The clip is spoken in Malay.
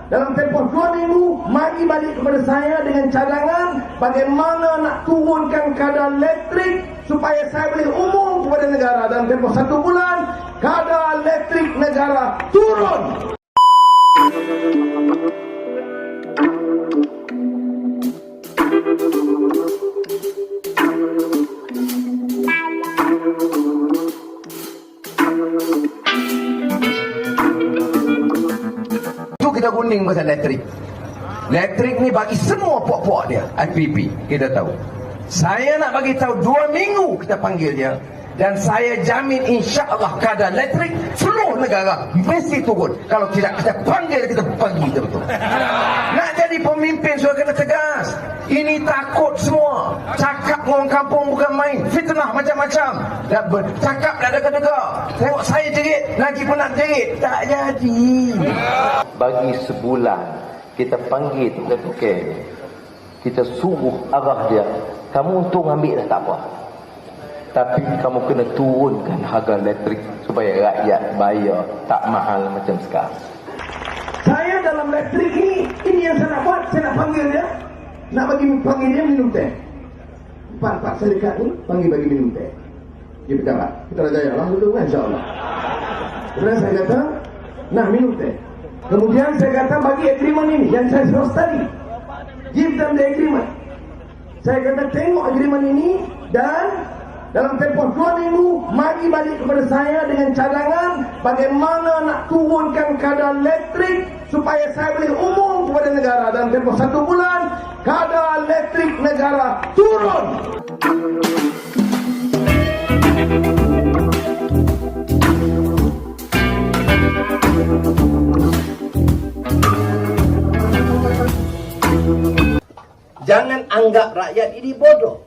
dalam tempoh 2 minggu mari balik kepada saya dengan cadangan bagaimana nak turunkan kadar elektrik supaya saya boleh umum kepada negara dalam tempoh 1 bulan kadar elektrik negara turun. Itu kita kuning pasal elektrik. Elektrik ni bagi semua puak-puak dia, IPP, kita tahu. Saya nak bagi tahu 2 minggu kita panggil dia. Dan saya jamin insya-Allah kadar elektrik seluruh negara mesti turun. Kalau tidak kita panggil, kita bagi betul. Nak jadi pemimpin sudah kena tegas. Ini takut semua. Cakap orang kampung bukan main. Fitnah macam-macam. Cakap dah dega-dega. Tengok saya jerit, lagi pun nak jerit. Tak jadi. Bagi sebulan kita panggil tukar-tukar, kita suruh arah dia, kamu untung ambil dah tak apa, tapi kamu kena turunkan harga elektrik supaya rakyat bayar tak mahal macam sekarang. Saya dalam elektrik ini yang saya nak buat, saya nak panggil dia, nak panggil dia minum teh. Pak syarikat ni panggil bagi minum teh. Dia bercakap, kita dah jaya lah dulu kan, insya-Allah. Kemudian saya kata, nak minum teh. Kemudian saya kata bagi agreement ini yang saya suruh tadi, give them the agreement. Saya kata tengok agreement ini dan dalam tempoh 2 minggu mari balik kepada saya dengan cadangan bagaimana nak turunkan kadar elektrik supaya saya boleh umum kepada negara dalam tempoh 1 bulan kadar elektrik negara turun. Jangan anggap rakyat ini bodoh.